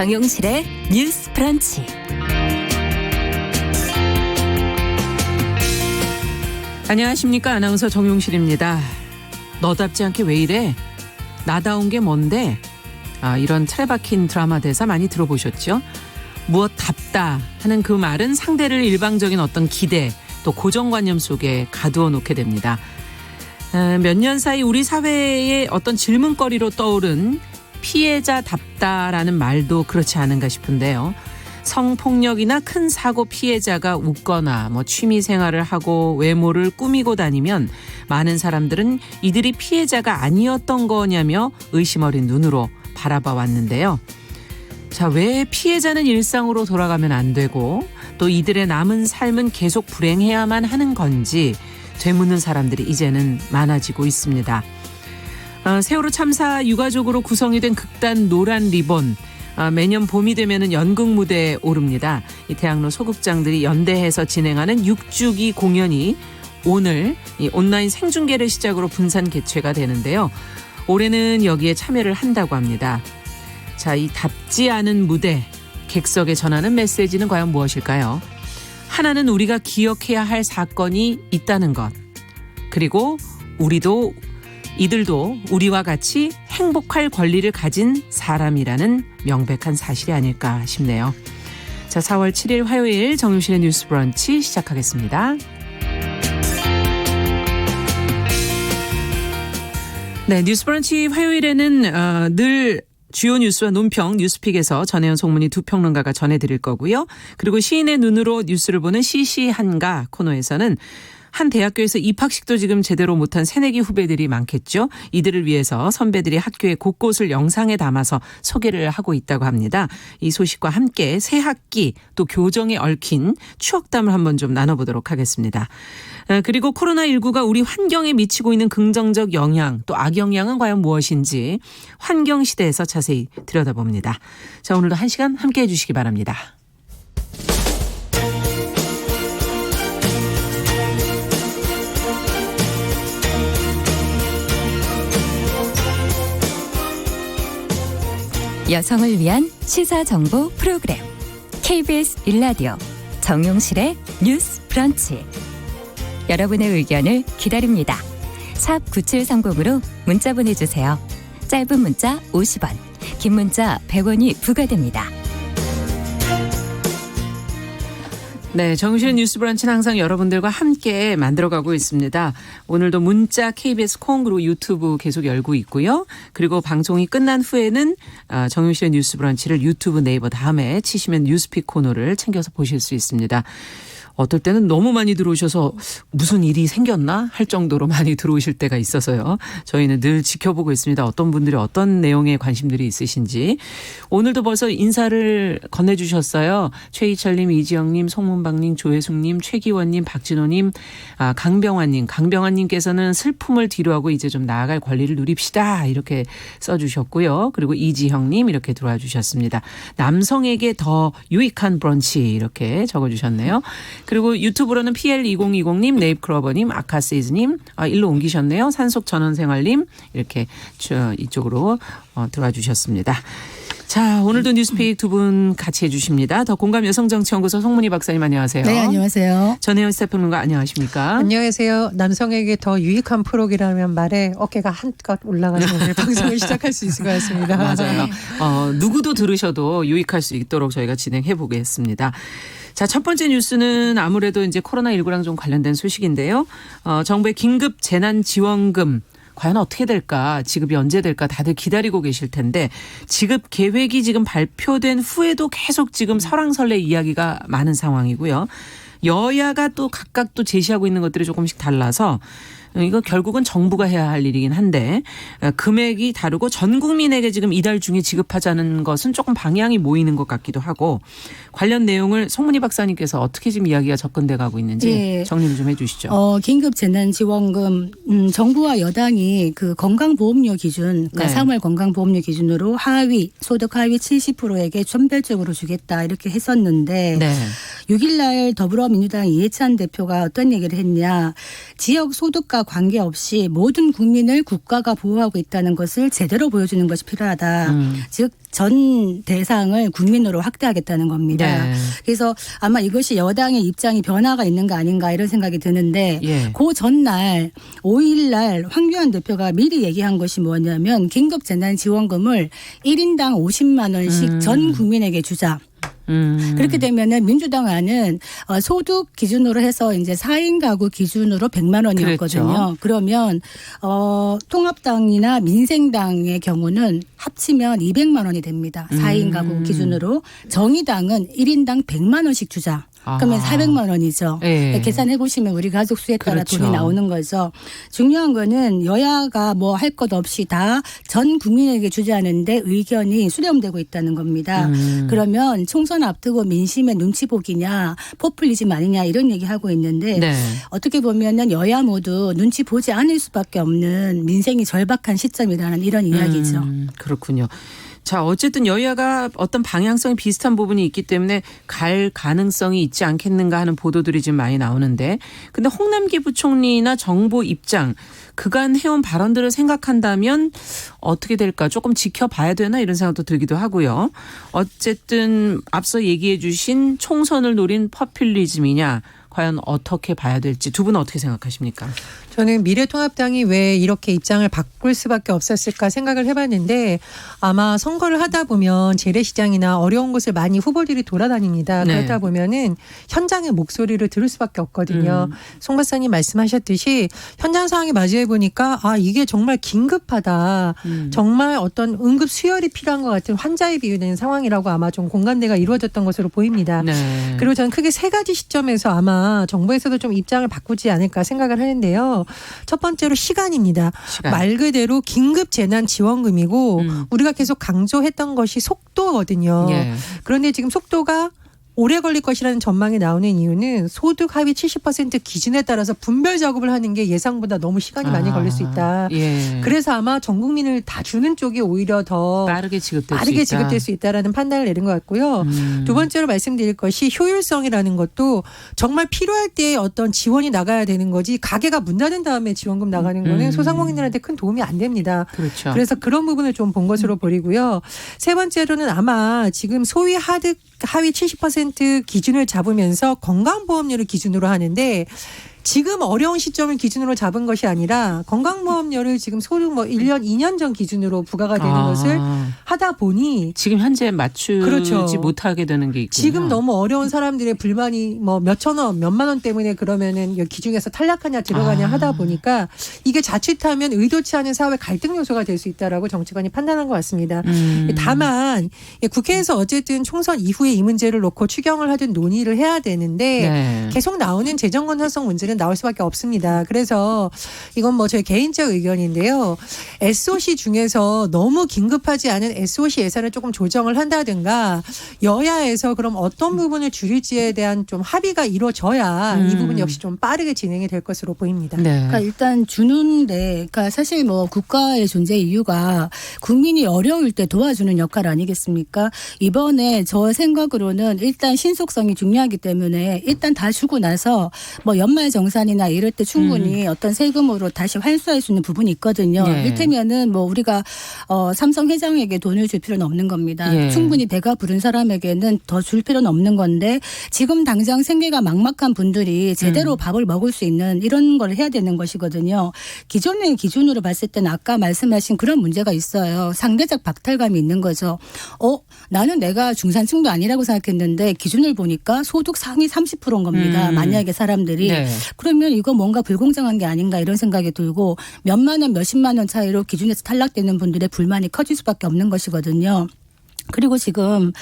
정용실의 뉴스 브런치. 안녕하십니까. 아나운서 정용실입니다. 너답지 않게 왜 이래? 나다운 게 뭔데? 이런 틀에 박힌 드라마 대사 많이 들어보셨죠? 무엇답다 하는 그 말은 상대를 일방적인 어떤 기대 또 고정관념 속에 가두어 놓게 됩니다. 몇 년 사이 우리 사회의 어떤 질문거리로 떠오른 피해자답다라는 말도 그렇지 않은가 싶은데요. 성폭력이나 큰 사고 피해자가 웃거나 취미 생활을 하고 외모를 꾸미고 다니면 많은 사람들은 이들이 피해자가 아니었던 거냐며 의심 어린 눈으로 바라봐 왔는데요. 자, 왜 피해자는 일상으로 돌아가면 안 되고 또 이들의 남은 삶은 계속 불행해야만 하는 건지 되묻는 사람들이 이제는 많아지고 있습니다. 세월호 참사 유가족으로 구성이 된 극단 노란 리본, 매년 봄이 되면은 연극 무대에 오릅니다. 이 대학로 소극장들이 연대해서 진행하는 6주기 공연이 오늘 이 온라인 생중계를 시작으로 분산 개최가 되는데요. 올해는 여기에 참여를 한다고 합니다. 자, 이 답지 않은 무대, 객석에 전하는 메시지는 과연 무엇일까요? 하나는 우리가 기억해야 할 사건이 있다는 것. 그리고 이들도 우리와 같이 행복할 권리를 가진 사람이라는 명백한 사실이 아닐까 싶네요. 자, 4월 7일 화요일 정용실의 뉴스 브런치 시작하겠습니다. 네, 뉴스 브런치 화요일에는 늘 주요 뉴스와 논평 뉴스픽에서 전혜연 송문희 두 평론가가 전해드릴 거고요. 그리고 시인의 눈으로 뉴스를 보는 시시한가 코너에서는 한 대학교에서 입학식도 지금 제대로 못한 새내기 후배들이 많겠죠. 이들을 위해서 선배들이 학교의 곳곳을 영상에 담아서 소개를 하고 있다고 합니다. 이 소식과 함께 새 학기 또 교정에 얽힌 추억담을 한번 좀 나눠보도록 하겠습니다. 그리고 코로나19가 우리 환경에 미치고 있는 긍정적 영향 또 악영향은 과연 무엇인지 환경시대에서 자세히 들여다봅니다. 자, 오늘도 1시간 함께해 주시기 바랍니다. 여성을 위한 시사정보 프로그램 KBS 1라디오 정용실의 뉴스 브런치. 여러분의 의견을 기다립니다. 샵 9730으로 문자 보내주세요. 짧은 문자 50원, 긴 문자 100원이 부과됩니다. 네, 정용실의 뉴스 브런치는 항상 여러분들과 함께 만들어가고 있습니다. 오늘도 문자 KBS 콩 그리고 유튜브 계속 열고 있고요. 그리고 방송이 끝난 후에는 정용실의 뉴스 브런치를 유튜브 네이버 다음에 치시면 뉴스픽 코너를 챙겨서 보실 수 있습니다. 어떨 때는 너무 많이 들어오셔서 무슨 일이 생겼나 할 정도로 많이 들어오실 때가 있어서요. 저희는 늘 지켜보고 있습니다. 어떤 분들이 어떤 내용에 관심들이 있으신지. 오늘도 벌써 인사를 건네주셨어요. 최희철님, 이지영님, 송문박님, 조혜숙님, 최기원님, 박진호님, 강병환님. 강병환님께서는 슬픔을 뒤로하고 이제 좀 나아갈 권리를 누립시다 이렇게 써주셨고요. 그리고 이지형님 이렇게 들어와 주셨습니다. 남성에게 더 유익한 브런치 이렇게 적어주셨네요. 그리고 유튜브로는 PL2020님, 네잎크로버님, 아카세이즈님, 일로 옮기셨네요. 산속전원생활님 이렇게 이쪽으로 들어와 주셨습니다. 자, 오늘도 뉴스픽 두 분 같이 해주십니다. 더 공감 여성정치연구소 송문희 박사님 안녕하세요. 네, 안녕하세요. 전혜연 스태프님과 안녕하십니까? 안녕하세요. 남성에게 더 유익한 프로그램이라는 말에 어깨가 한껏 올라가서 오늘 방송을 시작할 수 있을 것 같습니다. 맞아요. 누구도 들으셔도 유익할 수 있도록 저희가 진행해 보겠습니다. 자, 첫 번째 뉴스는 아무래도 이제 코로나19랑 좀 관련된 소식인데요. 정부의 긴급 재난지원금 과연 어떻게 될까? 지급이 언제 될까? 다들 기다리고 계실 텐데 지급 계획이 지금 발표된 후에도 계속 지금 설왕설래 이야기가 많은 상황이고요. 여야가 또 각각 또 제시하고 있는 것들이 조금씩 달라서 이거 결국은 정부가 해야 할 일이긴 한데 금액이 다르고 전 국민에게 지금 이달 중에 지급하자는 것은 조금 방향이 모이는 것 같기도 하고 관련 내용을 송문희 박사님께서 어떻게 지금 이야기가 접근돼 가고 있는지 네. 정리를 좀 해 주시죠. 긴급 재난지원금 정부와 여당이 그 건강보험료 기준 그러니까 네. 3월 건강보험료 기준으로 소득 하위 70%에게 전별적으로 주겠다 이렇게 했었는데 네. 6일날 더불어민주당 이해찬 대표가 어떤 얘기를 했냐. 지역 소득과 관계없이 모든 국민을 국가가 보호하고 있다는 것을 제대로 보여주는 것이 필요하다. 즉 전 대상을 국민으로 확대하겠다는 겁니다. 네. 그래서 아마 이것이 여당의 입장이 변화가 있는 거 아닌가 이런 생각이 드는데 예. 그 전날 5일날 황교안 대표가 미리 얘기한 것이 뭐냐면 긴급재난지원금을 1인당 50만 원씩 전 국민에게 주자. 그렇게 되면은 민주당안은 소득 기준으로 해서 이제 4인 가구 기준으로 100만 원이었거든요. 그랬죠. 그러면 통합당이나 민생당의 경우는 합치면 200만 원이 됩니다. 4인 가구 기준으로. 정의당은 1인당 100만 원씩 주자. 그러면 400만 원이죠. 예. 계산해 보시면 우리 가족 수에 따라 그렇죠. 돈이 나오는 거죠. 중요한 거는 여야가 뭐 할 것 없이 다 전 국민에게 주자는데 의견이 수렴되고 있다는 겁니다. 그러면 총선 앞두고 민심의 눈치 보기냐 포퓰리즘 아니냐 이런 얘기하고 있는데 네. 어떻게 보면은 여야 모두 눈치 보지 않을 수밖에 없는 민생이 절박한 시점이라는 이런 이야기죠. 그렇군요. 자, 어쨌든 여야가 어떤 방향성이 비슷한 부분이 있기 때문에 갈 가능성이 있지 않겠는가 하는 보도들이 지금 많이 나오는데, 근데 홍남기 부총리나 정부 입장, 그간 해온 발언들을 생각한다면 어떻게 될까 조금 지켜봐야 되나 이런 생각도 들기도 하고요. 어쨌든 앞서 얘기해 주신 총선을 노린 포퓰리즘이냐 과연 어떻게 봐야 될지 두 분은 어떻게 생각하십니까? 저는 미래통합당이 왜 이렇게 입장을 바꿀 수밖에 없었을까 생각을 해봤는데 아마 선거를 하다 보면 재래시장이나 어려운 곳을 많이 후보들이 돌아다닙니다. 네. 그러다 보면은 현장의 목소리를 들을 수밖에 없거든요. 송 박사님 말씀하셨듯이 현장 상황에 맞이해 보니까 아 이게 정말 긴급하다. 정말 어떤 응급 수혈이 필요한 것 같은 환자에 비유되는 상황이라고 아마 좀 공감대가 이루어졌던 것으로 보입니다. 네. 그리고 저는 크게 세 가지 시점에서 아마 정부에서도 좀 입장을 바꾸지 않을까 생각을 하는데요. 첫 번째로 시간입니다. 시간. 말 그대로 긴급 재난 지원금이고 우리가 계속 강조했던 것이 속도거든요. 예. 그런데 지금 속도가 오래 걸릴 것이라는 전망이 나오는 이유는 소득 하위 70% 기준에 따라서 분별 작업을 하는 게 예상보다 너무 시간이 많이 걸릴 수 있다. 예. 그래서 아마 전 국민을 다 주는 쪽이 오히려 더 빠르게 지급될 수 빠르게 있다. 지급될 수 있다라는 판단을 내린 것 같고요. 두 번째로 말씀드릴 것이 효율성이라는 것도 정말 필요할 때 어떤 지원이 나가야 되는 거지 가게가 문 닫은 다음에 지원금 나가는 거는 소상공인들한테 큰 도움이 안 됩니다. 그렇죠. 그래서 그런 부분을 좀 본 것으로 보이고요. 세 번째로는 아마 지금 소위 하위 70% 기준을 잡으면서 건강보험료를 기준으로 하는데 지금 어려운 시점을 기준으로 잡은 것이 아니라 건강보험료를 지금 소득 1년, 2년 전 기준으로 부과가 되는 것을 하다 보니 지금 현재 맞추지 그렇죠. 못하게 되는 게 있군요. 지금 너무 어려운 사람들의 불만이 뭐 몇천 원, 몇만 원 때문에 그러면은 여기 기준에서 탈락하냐 들어가냐 하다 보니까 이게 자칫하면 의도치 않은 사회 갈등 요소가 될 수 있다라고 정치관이 판단한 것 같습니다. 다만 국회에서 어쨌든 총선 이후에 이 문제를 놓고 추경을 하든 논의를 해야 되는데 네. 계속 나오는 재정 건설성 문제는 나올 수밖에 없습니다. 그래서 이건 뭐 저의 개인적 의견인데요. SOC 중에서 너무 긴급하지 않은 SOC 예산을 조금 조정을 한다든가 여야에서 그럼 어떤 부분을 줄일지에 대한 좀 합의가 이루어져야 이 부분 역시 좀 빠르게 진행이 될 것으로 보입니다. 네. 그러니까 일단 주는데, 그러니까 사실 뭐 국가의 존재 이유가 국민이 어려울 때 도와주는 역할 아니겠습니까? 이번에 저 생각으로는 일단 신속성이 중요하기 때문에 일단 다 주고 나서 뭐 연말 정산이나 이럴 때 충분히 어떤 세금으로 다시 환수할 수 있는 부분이 있거든요. 예. 이를테면은 뭐 우리가 삼성 회장에게 돈을 줄 필요는 없는 겁니다. 예. 충분히 배가 부른 사람에게는 더 줄 필요는 없는 건데 지금 당장 생계가 막막한 분들이 제대로 밥을 먹을 수 있는 이런 걸 해야 되는 것이거든요. 기존의 기준으로 봤을 때는 아까 말씀하신 그런 문제가 있어요. 상대적 박탈감이 있는 거죠. 나는 내가 중산층도 아니라고 생각했는데 기준을 보니까 소득 상위 30%인 겁니다. 만약에 사람들이. 네. 그러면 이거 뭔가 불공정한 게 아닌가 이런 생각이 들고 몇만 원, 몇십만 원 차이로 기준에서 탈락되는 분들의 불만이 커질 수밖에 없는 것이거든요. 그리고 지금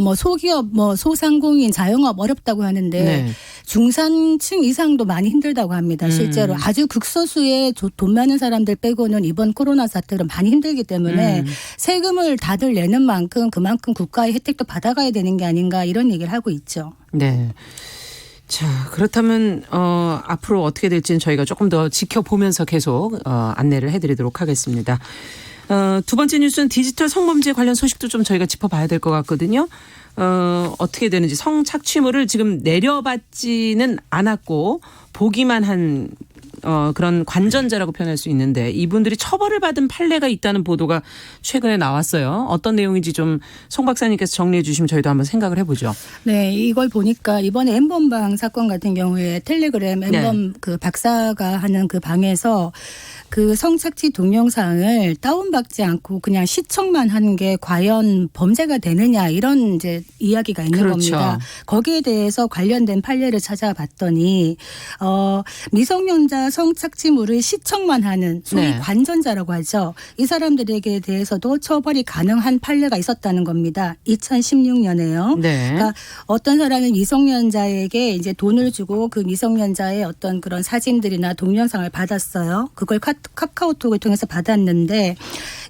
뭐 소기업, 뭐 소상공인, 자영업 어렵다고 하는데 네. 중산층 이상도 많이 힘들다고 합니다. 실제로 아주 극소수의 돈 많은 사람들 빼고는 이번 코로나 사태로 많이 힘들기 때문에 세금을 다들 내는 만큼 그만큼 국가의 혜택도 받아가야 되는 게 아닌가 이런 얘기를 하고 있죠. 네. 자, 그렇다면 앞으로 어떻게 될지는 저희가 조금 더 지켜보면서 계속 안내를 해드리도록 하겠습니다. 두 번째 뉴스는 디지털 성범죄 관련 소식도 좀 저희가 짚어봐야 될 것 같거든요. 어떻게 되는지 성착취물을 지금 내려받지는 않았고 보기만 한 그런 관전자라고 표현할 수 있는데 이분들이 처벌을 받은 판례가 있다는 보도가 최근에 나왔어요. 어떤 내용인지 좀 송 박사님께서 정리해 주시면 저희도 한번 생각을 해보죠. 네, 이걸 보니까 이번에 엠번방 사건 같은 경우에 텔레그램 엠번 그 박사가 하는 그 방에서 그 성착취 동영상을 다운받지 않고 그냥 시청만 하는 게 과연 범죄가 되느냐 이런 이제 이야기가 있는 그렇죠. 겁니다. 거기에 대해서 관련된 판례를 찾아봤더니 미성년자 성착취물을 시청만 하는 소위 네. 관전자라고 하죠. 이 사람들에게 대해서도 처벌이 가능한 판례가 있었다는 겁니다. 2016년에요. 네. 그러니까 어떤 사람은 미성년자에게 이제 돈을 주고 그 미성년자의 어떤 그런 사진들이나 동영상을 받았어요. 그걸 카카오톡을 통해서 받았는데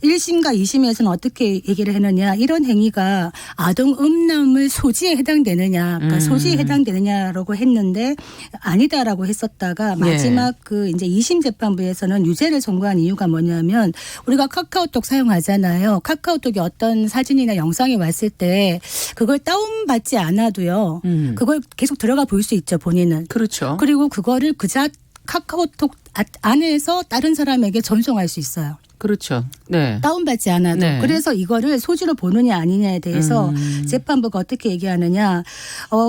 1심과 2심에서는 어떻게 얘기를 했느냐. 이런 행위가 아동 음란물 소지에 해당되느냐. 그러니까 소지에 해당되느냐라고 했는데 아니다라고 했었다가 마지막 그 이제 2심 재판부에서는 유죄를 선고한 이유가 뭐냐면 우리가 카카오톡 사용하잖아요. 카카오톡에 어떤 사진이나 영상이 왔을 때 그걸 다운받지 않아도요. 그걸 계속 들어가 볼 수 있죠. 본인은. 그렇죠. 그리고 그거를 카카오톡 안에서 다른 사람에게 전송할 수 있어요. 그렇죠. 네. 다운받지 않아도. 네. 그래서 이거를 소지로 보느냐 아니냐에 대해서 재판부가 어떻게 얘기하느냐.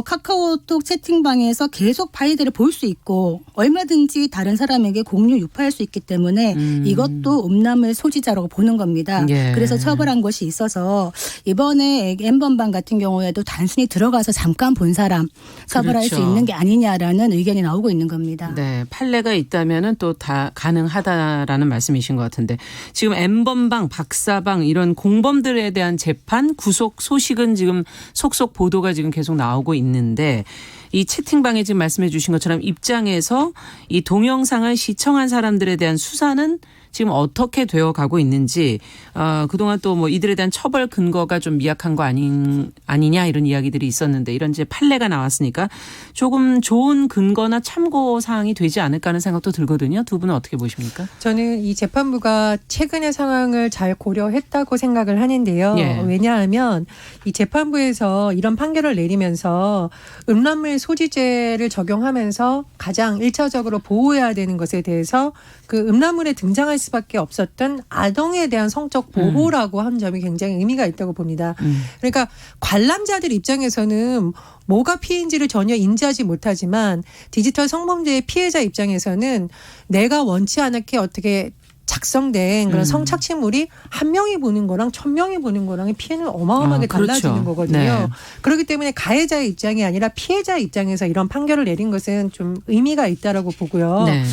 카카오톡 채팅방에서 계속 파일들을 볼 수 있고 얼마든지 다른 사람에게 공유 유포할 수 있기 때문에 이것도 음란물 소지자라고 보는 겁니다. 예. 그래서 처벌한 것이 있어서 이번에 엠번방 같은 경우에도 단순히 들어가서 잠깐 본 사람 처벌할 그렇죠. 수 있는 게 아니냐라는 의견이 나오고 있는 겁니다. 네. 판례가 있다면은 또 다 가능하다라는 말씀이신 것 같은데 지금 M번방, 박사방 이런 공범들에 대한 재판 구속 소식은 지금 속속 보도가 지금 계속 나오고 있는데 이 채팅방에 지금 말씀해 주신 것처럼 입장에서 이 동영상을 시청한 사람들에 대한 수사는 지금 어떻게 되어 가고 있는지 그동안 또 뭐 이들에 대한 처벌 근거가 좀 미약한 거 아니냐 이런 이야기들이 있었는데 이런 이제 판례가 나왔으니까 조금 좋은 근거나 참고 사항이 되지 않을까 하는 생각도 들거든요. 두 분은 어떻게 보십니까? 저는 이 재판부가 최근의 상황을 잘 고려했다고 생각을 하는데요. 예. 왜냐하면 이 재판부에서 이런 판결을 내리면서 음란물 소지죄를 적용하면서 가장 1차적으로 보호해야 되는 것에 대해서 그 음란물에 등장할 수밖에 없었던 아동에 대한 성적 보호라고 한 점이 굉장히 의미가 있다고 봅니다. 그러니까 관람자들 입장에서는 뭐가 피해인지를 전혀 인지하지 못하지만 디지털 성범죄의 피해자 입장에서는 내가 원치 않게 어떻게 작성된 그런 성착취물이 한 명이 보는 거랑 1,000명이 보는 거랑의 피해는 어마어마하게 그렇죠. 달라지는 거거든요. 네. 그렇기 때문에 가해자의 입장이 아니라 피해자 입장에서 이런 판결을 내린 것은 좀 의미가 있다라고 보고요. 네.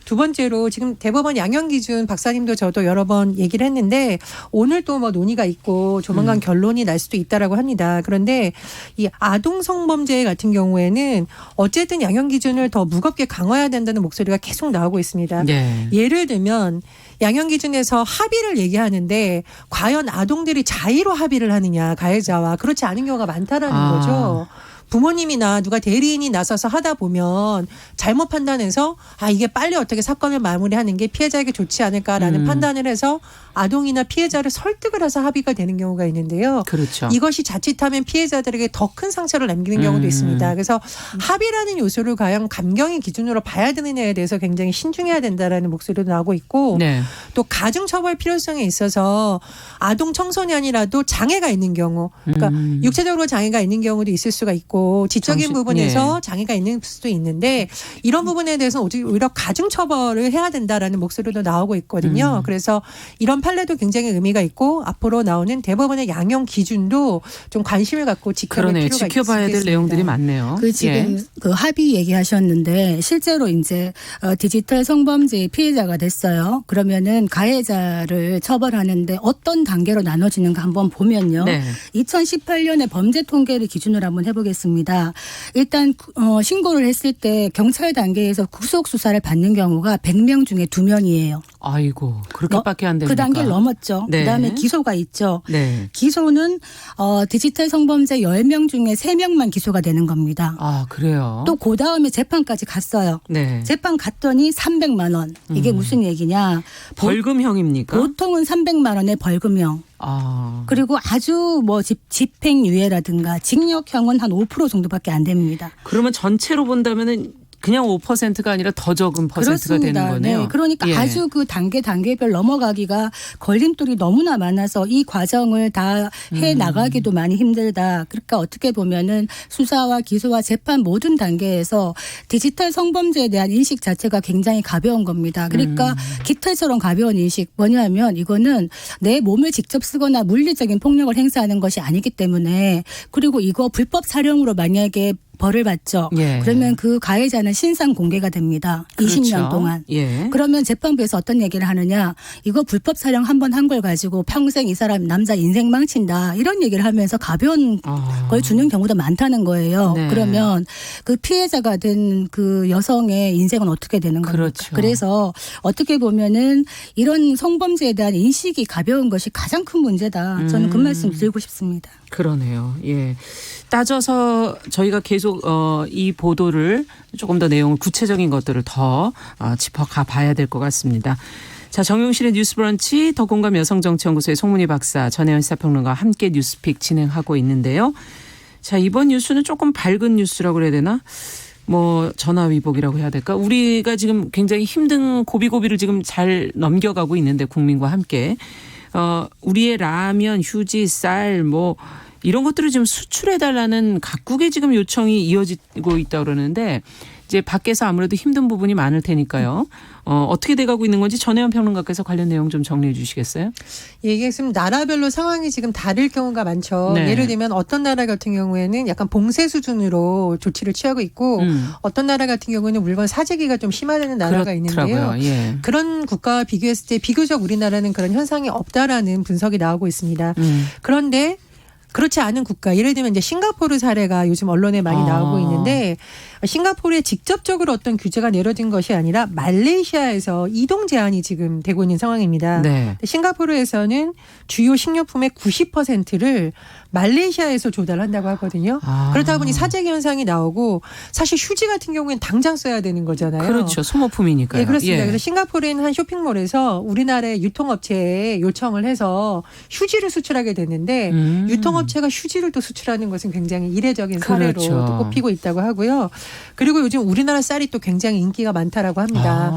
두 번째로 지금 대법원 양형 기준 박사님도 저도 여러 번 얘기를 했는데 오늘 또 뭐 논의가 있고 조만간 결론이 날 수도 있다라고 합니다. 그런데 이 아동 성범죄 같은 경우에는 어쨌든 양형 기준을 더 무겁게 강화해야 된다는 목소리가 계속 나오고 있습니다. 네. 예를 들면 양형 기준에서 합의를 얘기하는데 과연 아동들이 자의로 합의를 하느냐 가해자와 그렇지 않은 경우가 많다라는 거죠. 부모님이나 누가 대리인이 나서서 하다 보면 잘못 판단해서 이게 빨리 어떻게 사건을 마무리하는 게 피해자에게 좋지 않을까라는 판단을 해서 아동이나 피해자를 설득을 해서 합의가 되는 경우가 있는데요. 그렇죠. 이것이 자칫하면 피해자들에게 더 큰 상처를 남기는 경우도 있습니다. 그래서 합의라는 요소를 과연 감경의 기준으로 봐야 되느냐에 대해서 굉장히 신중해야 된다라는 목소리도 나오고 있고 네. 또 가중처벌 필요성에 있어서 아동 청소년이라도 장애가 있는 경우 그러니까 육체적으로 장애가 있는 경우도 있을 수가 있고 지적인 부분에서 장애가 있는 수도 있는데 이런 부분에 대해서는 오히려 가중처벌을 해야 된다라는 목소리도 나오고 있거든요. 그래서 이런 판례도 굉장히 의미가 있고 앞으로 나오는 대법원의 양형 기준도 좀 관심을 갖고 지켜볼 그러네요. 필요가 지켜봐야 될 있겠습니다. 내용들이 많네요. 그 지금 그 합의 얘기하셨는데 실제로 이제 디지털 성범죄의 피해자가 됐어요. 그러면은 가해자를 처벌하는데 어떤 단계로 나눠지는가 한번 보면요. 네. 2018년에 범죄 통계를 기준으로 한번 해보겠습니다. 일단 신고를 했을 때 경찰 단계에서 구속 수사를 받는 경우가 100명 중에 2명이에요. 아이고 그렇게밖에 안 됩니까? 그 단계를 넘었죠. 네. 그다음에 기소가 있죠. 네. 기소는 디지털 성범죄 10명 중에 3명만 기소가 되는 겁니다. 아 그래요? 또 그 다음에 재판까지 갔어요. 네. 재판 갔더니 300만 원. 이게 무슨 얘기냐. 벌금형입니까? 보통은 300만 원의 벌금형. 아. 그리고 아주 뭐 집행유예라든가 징역형은 한 5% 정도밖에 안 됩니다. 그러면 전체로 본다면은 그냥 5%가 아니라 더 적은 퍼센트가 그렇습니다. 되는 거네요. 네. 그러니까 예. 아주 그 단계별 넘어가기가 걸림돌이 너무나 많아서 이 과정을 다 해 나가기도 많이 힘들다. 그러니까 어떻게 보면은 수사와 기소와 재판 모든 단계에서 디지털 성범죄에 대한 인식 자체가 굉장히 가벼운 겁니다. 그러니까 깃털처럼 가벼운 인식 뭐냐면 이거는 내 몸을 직접 쓰거나 물리적인 폭력을 행사하는 것이 아니기 때문에 그리고 이거 불법 촬영으로 만약에 벌을 받죠. 예. 그러면 그 가해자는 신상 공개가 됩니다. 그렇죠. 20년 동안. 예. 그러면 재판부에서 어떤 얘기를 하느냐. 이거 불법 촬영 한 번 한 걸 가지고 평생 이 사람 남자 인생 망친다. 이런 얘기를 하면서 가벼운 걸 주는 경우도 많다는 거예요. 네. 그러면 그 피해자가 된 그 여성의 인생은 어떻게 되는 겁니까? 그렇죠. 그래서 어떻게 보면은 이런 성범죄에 대한 인식이 가벼운 것이 가장 큰 문제다. 저는 그 말씀 드리고 싶습니다. 그러네요. 예. 따져서 저희가 계속 이 보도를 조금 더 내용을 구체적인 것들을 더 짚어가 봐야 될 것 같습니다. 자, 정용실의 뉴스브런치 더공감 여성정치연구소의 송문희 박사, 전혜연 시사평론가와 함께 뉴스픽 진행하고 있는데요. 자, 이번 뉴스는 조금 밝은 뉴스라고 그래야 되나? 뭐 전화위복이라고 해야 될까? 우리가 지금 굉장히 힘든 고비고비를 지금 잘 넘겨가고 있는데 국민과 함께 우리의 라면, 휴지, 쌀 뭐 이런 것들을 지금 수출해달라는 각국의 지금 요청이 이어지고 있다고 그러는데 이제 밖에서 아무래도 힘든 부분이 많을 테니까요. 어떻게 돼가고 있는 건지 전혜연 평론가께서 관련 내용 좀 정리해 주시겠어요? 이게 지금 나라별로 상황이 지금 다를 경우가 많죠. 네. 예를 들면 어떤 나라 같은 경우에는 약간 봉쇄 수준으로 조치를 취하고 있고 어떤 나라 같은 경우에는 물건 사재기가 좀 심화되는 나라가 그렇더라고요. 있는데요. 예. 그런 국가와 비교했을 때 비교적 우리나라는 그런 현상이 없다라는 분석이 나오고 있습니다. 그런데 그렇지 않은 국가, 예를 들면 이제 싱가포르 사례가 요즘 언론에 많이 나오고 있는데 싱가포르에 직접적으로 어떤 규제가 내려진 것이 아니라 말레이시아에서 이동 제한이 지금 되고 있는 상황입니다. 네. 싱가포르에서는 주요 식료품의 90%를 말레이시아에서 조달한다고 하거든요. 그렇다 보니 사재기 현상이 나오고 사실 휴지 같은 경우에는 당장 써야 되는 거잖아요. 그렇죠. 소모품이니까요. 네, 그렇습니다. 예. 그래서 싱가포르에 있는 한 쇼핑몰에서 우리나라의 유통업체에 요청을 해서 휴지를 수출하게 됐는데 유통업체가 휴지를 또 수출하는 것은 굉장히 이례적인 사례로 그렇죠. 또 꼽히고 있다고 하고요. 그리고 요즘 우리나라 쌀이 또 굉장히 인기가 많다라고 합니다.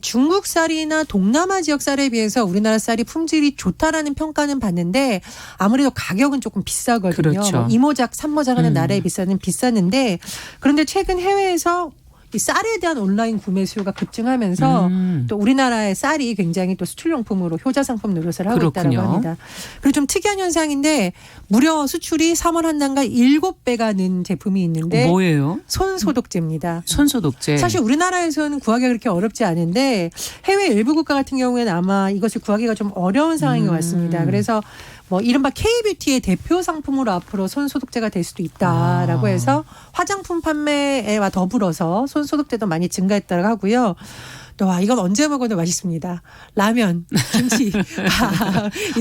중국 쌀이나 동남아 지역 쌀에 비해서 우리나라 쌀이 품질이 좋다라는 평가는 받는데 아무래도 가격은 조금 비싸거든요. 그렇죠. 뭐 이모작, 삼모작 하는 나라에 비쌌는데 그런데 최근 해외에서 이 쌀에 대한 온라인 구매 수요가 급증하면서 또 우리나라의 쌀이 굉장히 또 수출용품으로 효자 상품 노릇을 하고 그렇군요. 있다고 합니다. 그리고 좀 특이한 현상인데 무려 수출이 3월 한 달간 7배가 는 제품이 있는데 뭐예요? 손소독제입니다. 손소독제. 사실 우리나라에서는 구하기가 그렇게 어렵지 않은데 해외 일부 국가 같은 경우에는 아마 이것을 구하기가 좀 어려운 상황이 왔습니다. 그래서 뭐 이른바 K뷰티의 대표 상품으로 앞으로 손소독제가 될 수도 있다라고 해서 화장품 판매와 더불어서 손소독제도 많이 증가했다고 하고요. 또 이건 언제 먹어도 맛있습니다. 라면, 김치.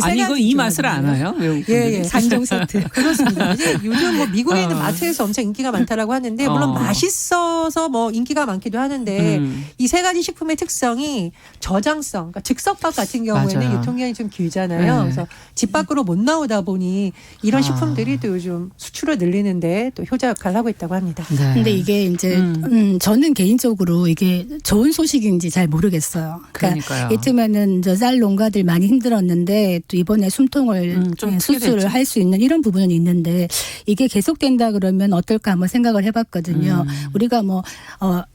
아니 이거 이 맛을 아나요? 예. 산정 세트. 그렇습니다. 이제 요즘 뭐 미국에 있는 마트에서 엄청 인기가 많다라고 하는데 물론 맛있어서 뭐 인기가 많기도 하는데 이 세 가지 식품의 특성이 저장성, 그러니까 즉석밥 같은 경우에는 맞아요. 유통기한이 좀 길잖아요. 네. 그래서 집 밖으로 못 나오다 보니 이런 식품들이 또 요즘 수출을 늘리는데 또 효자 역할을 하고 있다고 합니다. 네. 근데 이게 이제 저는 개인적으로 이게 좋은 소식인지 잘 모르겠어요. 그러니까요. 이쯤에는 쌀 농가들 많이 힘들었는데 또 이번에 숨통을 좀 수술을 할 수 있는 이런 부분은 있는데 이게 계속된다 그러면 어떨까 한번 생각을 해봤거든요. 우리가 뭐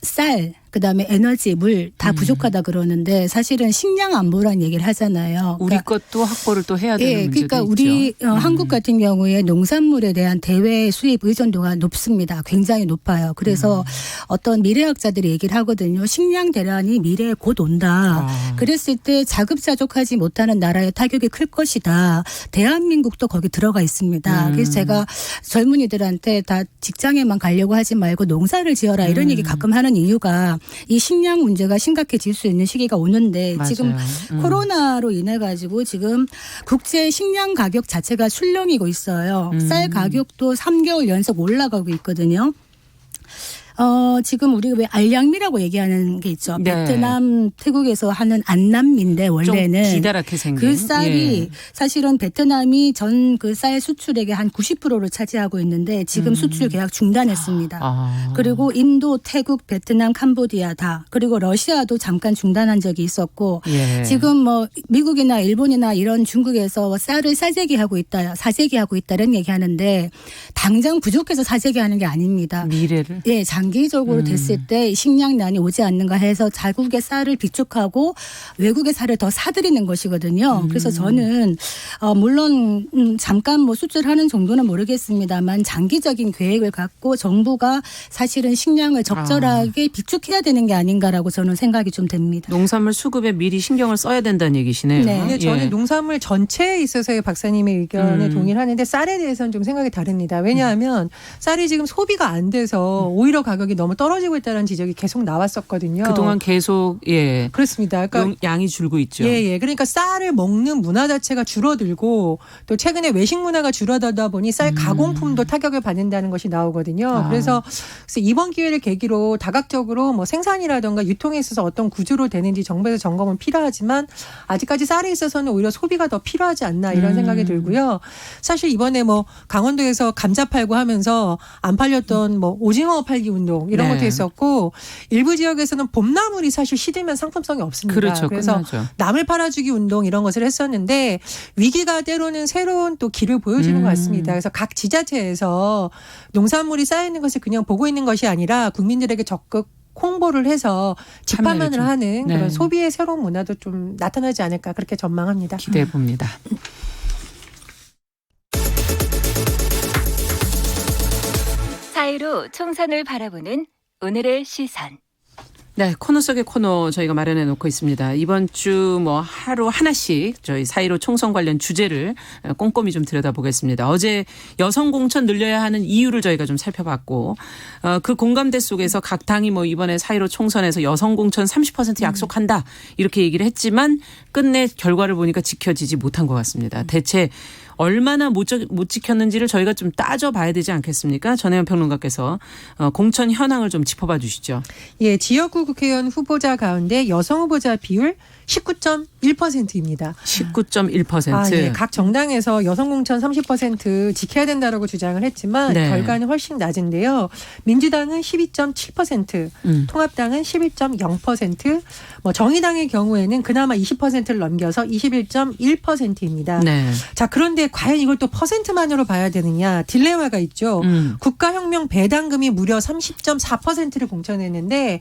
쌀 그다음에 에너지, 물 다 부족하다 그러는데 사실은 식량 안보라는 얘기를 하잖아요. 우리 것도 확보를 또 해야 되는 문제도 그러니까 있죠. 우리 한국 같은 경우에 농산물에 대한 대외 수입 의존도가 높습니다. 굉장히 높아요. 그래서 어떤 미래학자들이 얘기를 하거든요. 식량 대란이 미래에 곧 온다. 그랬을 때 자급자족하지 못하는 나라의 타격이 클 것이다. 대한민국도 거기 들어가 있습니다. 그래서 제가 젊은이들한테 다 직장에만 가려고 하지 말고 농사를 지어라 이런 얘기 가끔 하는 이유가 이 식량 문제가 심각해질 수 있는 시기가 오는데 맞아요. 지금 코로나로 인해 가지고 지금 국제 식량 가격 자체가 술렁이고 있어요. 쌀 가격도 3개월 연속 올라가고 있거든요. 지금 우리가 왜 알량미라고 얘기하는 게 있죠. 네. 베트남, 태국에서 하는 안남미인데 원래는 좀 기다랗게 생긴. 그 쌀이 예. 사실은 베트남이 전 그 쌀 수출액의 한 90%를 차지하고 있는데 지금 수출 계약 중단했습니다. 아. 그리고 인도, 태국, 베트남, 캄보디아 다 그리고 러시아도 잠깐 중단한 적이 있었고 예. 지금 뭐 미국이나 일본이나 이런 중국에서 쌀을 사재기하고 있다는 얘기하는데 당장 부족해서 사재기하는 게 아닙니다. 미래를. 예, 장기적으로 됐을 때 식량난이 오지 않는가 해서 자국의 쌀을 비축하고 외국의 쌀을 더 사들이는 것이거든요. 그래서 저는 물론 잠깐 뭐 수출하는 정도는 모르겠습니다만 장기적인 계획을 갖고 정부가 사실은 식량을 적절하게 비축해야 되는 게 아닌가라고 저는 생각이 좀 됩니다. 농산물 수급에 미리 신경을 써야 된다는 얘기시네요. 네. 근데 저는 예. 농산물 전체에 있어서의 박사님의 의견에 동의를 하는데 쌀에 대해서는 좀 생각이 다릅니다. 왜냐하면 쌀이 지금 소비가 안 돼서 오히려 가격이 너무 떨어지고 있다는 지적이 계속 나왔었거든요. 그동안 계속 예. 그렇습니다. 그러니까 양이 줄고 있죠. 예. 그러니까 쌀을 먹는 문화 자체가 줄어들고 또 최근에 외식 문화가 줄어들다 보니 쌀 가공품도 타격을 받는다는 것이 나오거든요. 그래서 이번 기회를 계기로 다각적으로 뭐 생산이라든가 유통에 있어서 어떤 구조로 되는지 정부에서 점검은 필요하지만 아직까지 쌀에 있어서는 오히려 소비가 더 필요하지 않나 이런 생각이 들고요. 사실 이번에 뭐 강원도에서 감자 팔고 하면서 안 팔렸던 뭐 오징어 팔기 운동 이런 네. 것도 있었고 일부 지역에서는 봄나물이 사실 시들면 상품성이 없습니다. 그렇죠. 그래서 끝나죠. 나물 팔아주기 운동 이런 것을 했었는데 위기가 때로는 새로운 또 길을 보여주는 것 같습니다. 그래서 각 지자체에서 농산물이 쌓이는 것을 그냥 보고 있는 것이 아니라 국민들에게 적극 홍보를 해서 집판만을 참여를 좀. 하는 네. 그런 소비의 새로운 문화도 좀 나타나지 않을까 그렇게 전망합니다. 기대해 봅니다. 사이로 총선을 바라보는 오늘의 시선. 네, 코너 속의 코너 저희가 마련해 놓고 있습니다. 이번 주 뭐 하루 하나씩 저희 사이로 총선 관련 주제를 꼼꼼히 좀 들여다보겠습니다. 어제 여성 공천 늘려야 하는 이유를 저희가 좀 살펴봤고 그 공감대 속에서 각 당이 뭐 이번에 사이로 총선에서 여성 공천 30% 약속한다 이렇게 얘기를 했지만 끝내 결과를 보니까 지켜지지 못한 것 같습니다. 대체 얼마나 못 지켰는지를 저희가 좀 따져봐야 되지 않겠습니까? 전혜연 평론가께서 공천 현황을 좀 짚어봐 주시죠. 예, 지역구 국회의원 후보자 가운데 여성 후보자 비율 19.1%입니다. 19.1%. 예. 각 정당에서 여성 공천 30% 지켜야 된다라고 주장을 했지만 네. 결과는 훨씬 낮은데요. 민주당은 12.7%, 통합당은 11.0%, 뭐 정의당의 경우에는 그나마 20%를 넘겨서 21.1%입니다. 네. 자, 그런데 과연 이걸 또 퍼센트만으로 봐야 되느냐 딜레마가 있죠. 국가혁명 배당금이 무려 30.4%를 공천했는데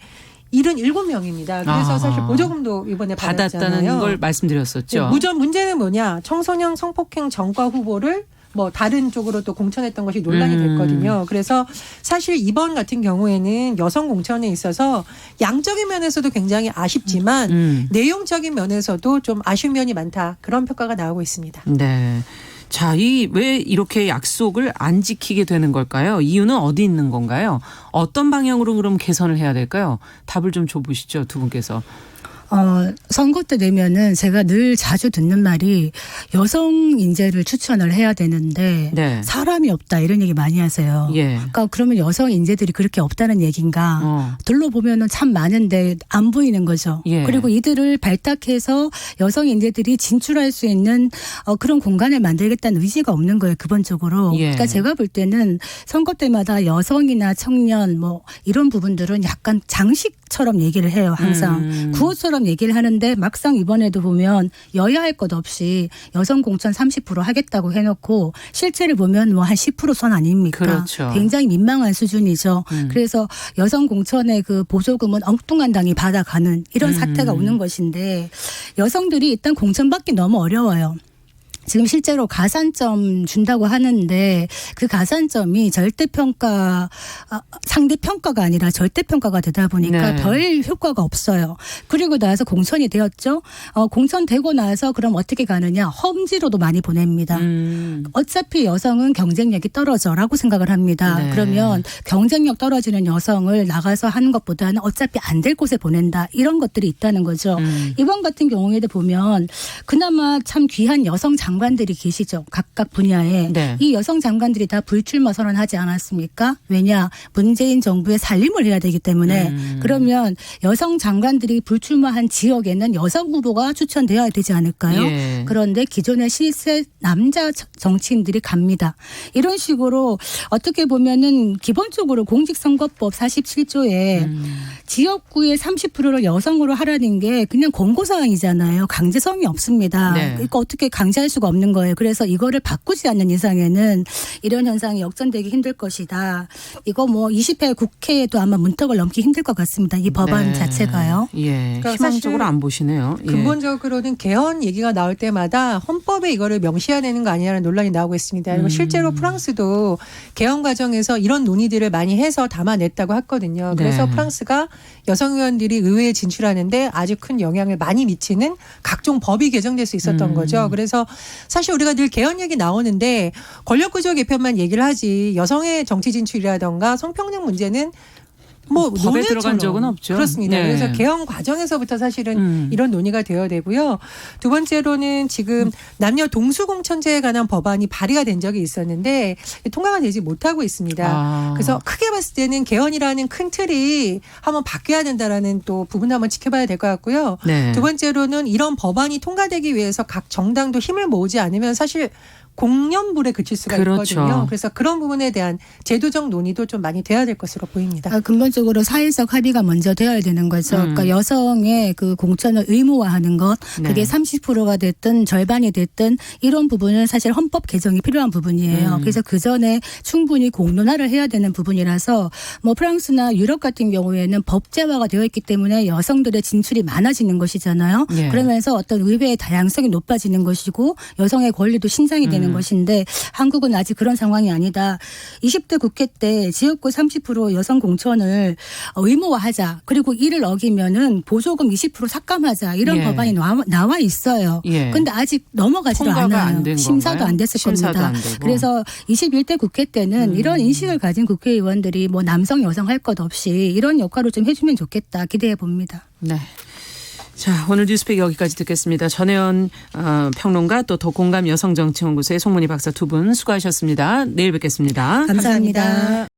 77명입니다. 그래서 사실 보조금도 이번에 받았잖아요. 받았다는 걸 말씀드렸었죠. 무전 문제는 뭐냐. 청소년 성폭행 전과 후보를 뭐 다른 쪽으로 또 공천했던 것이 논란이 됐거든요. 그래서 사실 이번 같은 경우에는 여성 공천에 있어서 양적인 면에서도 굉장히 아쉽지만 내용적인 면에서도 좀 아쉬운 면이 많다. 그런 평가가 나오고 있습니다. 네. 자, 왜 이렇게 약속을 안 지키게 되는 걸까요? 이유는 어디 있는 건가요? 어떤 방향으로 그럼 개선을 해야 될까요? 답을 좀 줘보시죠, 두 분께서. 선거 때 되면은 제가 늘 자주 듣는 말이 여성 인재를 추천을 해야 되는데 네. 사람이 없다 이런 얘기 많이 하세요. 예. 그러니까 그러면 여성 인재들이 그렇게 없다는 얘기인가? 둘러보면은 참 많은데 안 보이는 거죠. 예. 그리고 이들을 발탁해서 여성 인재들이 진출할 수 있는 그런 공간을 만들겠다는 의지가 없는 거예요. 기본적으로. 예. 그러니까 제가 볼 때는 선거 때마다 여성이나 청년 뭐 이런 부분들은 약간 장식처럼 얘기를 해요. 항상. 구호처럼 얘기를 하는데 막상 이번에도 보면 여야 할 것 없이 여성 공천 30% 하겠다고 해놓고 실체를 보면 뭐 한 10% 선 아닙니까? 그렇죠. 굉장히 민망한 수준이죠. 그래서 여성 공천의 그 보조금은 엉뚱한 당이 받아가는 이런 사태가 오는 것인데 여성들이 일단 공천 받기 너무 어려워요. 지금 실제로 가산점 준다고 하는데 그 가산점이 절대평가 상대평가가 아니라 절대평가가 되다 보니까 네. 별 효과가 없어요. 그리고 나서 공천이 되었죠. 공천되고 나서 그럼 어떻게 가느냐. 험지로도 많이 보냅니다. 어차피 여성은 경쟁력이 떨어져라고 생각을 합니다. 네. 그러면 경쟁력 떨어지는 여성을 나가서 하는 것보다는 어차피 안 될 곳에 보낸다. 이런 것들이 있다는 거죠. 이번 같은 경우에도 보면 그나마 참 귀한 여성 장관들이 계시죠. 각각 분야에. 네. 이 여성 장관들이 다 불출마 선언하지 않았습니까? 왜냐? 문재인 정부의 살림을 해야 되기 때문에. 그러면 여성 장관들이 불출마한 지역에는 여성 후보가 추천되어야 되지 않을까요? 예. 그런데 기존의 실세 남자 정치인들이 갑니다. 이런 식으로 어떻게 보면은 기본적으로 공직선거법 47조에 지역구의 30%를 여성으로 하라는 게 그냥 권고사항이잖아요. 강제성이 없습니다. 네. 그러니까 어떻게 강제할 수가 없는 거예요. 그래서 이거를 바꾸지 않는 이상에는 이런 현상이 역전되기 힘들 것이다. 이거 뭐 20회 국회에도 아마 문턱을 넘기 힘들 것 같습니다. 이 법안 네. 자체가요. 예. 그러니까 희망적으로 사실 안 보시네요. 예. 근본적으로는 개헌 얘기가 나올 때마다 헌법에 이거를 명시해야 되는 거 아니냐는 논란이 나오고 있습니다. 그리고 실제로 프랑스도 개헌 과정에서 이런 논의들을 많이 해서 담아냈다고 했거든요. 그래서 네. 프랑스가 여성 의원들이 의회에 진출하는데 아주 큰 영향을 많이 미치는 각종 법이 개정될 수 있었던 거죠. 그래서 사실 우리가 늘 개헌 얘기 나오는데 권력구조 개편만 얘기를 하지 여성의 정치 진출이라던가 성평등 문제는 뭐 법에 논의처럼. 들어간 적은 없죠. 그렇습니다. 네. 그래서 개헌 과정에서부터 사실은 이런 논의가 되어야 되고요. 두 번째로는 지금 남녀 동수공천제에 관한 법안이 발의가 된 적이 있었는데 통과가 되지 못하고 있습니다. 아. 그래서 크게 봤을 때는 개헌이라는 큰 틀이 한번 바뀌어야 된다라는 또 부분도 한번 지켜봐야 될 것 같고요. 네. 두 번째로는 이런 법안이 통과되기 위해서 각 정당도 힘을 모으지 않으면 사실 공연불에 그칠 수가 그렇죠. 있거든요. 그래서 그런 부분에 대한 제도적 논의도 좀 많이 돼야 될 것으로 보입니다. 근본적으로 사회적 합의가 먼저 되어야 되는 거죠. 그러니까 여성의 그 공천을 의무화하는 것, 그게 네. 30%가 됐든 절반이 됐든 이런 부분은 사실 헌법 개정이 필요한 부분이에요. 그래서 그 전에 충분히 공론화를 해야 되는 부분이라서 뭐 프랑스나 유럽 같은 경우에는 법제화가 되어 있기 때문에 여성들의 진출이 많아지는 것이잖아요. 예. 그러면서 어떤 의회의 다양성이 높아지는 것이고 여성의 권리도 신장이 되는 것인데 한국은 아직 그런 상황이 아니다. 20대 국회 때 지역구 30% 여성 공천을 의무화하자. 그리고 이를 어기면은 보조금 20% 삭감하자. 이런 예. 법안이 나와 있어요. 예. 근데 아직 넘어가지도 통과가 않아요. 안 된 심사도 건가요? 안 됐을 심사도 겁니다. 안 되고. 그래서 21대 국회 때는 이런 인식을 가진 국회의원들이 뭐 남성 여성 할 것 없이 이런 역할을 좀 해주면 좋겠다. 기대해 봅니다. 네. 자, 오늘 뉴스픽 여기까지 듣겠습니다. 전혜연 평론가 또 더공감 여성정치연구소의 송문희 박사 두 분 수고하셨습니다. 내일 뵙겠습니다. 감사합니다.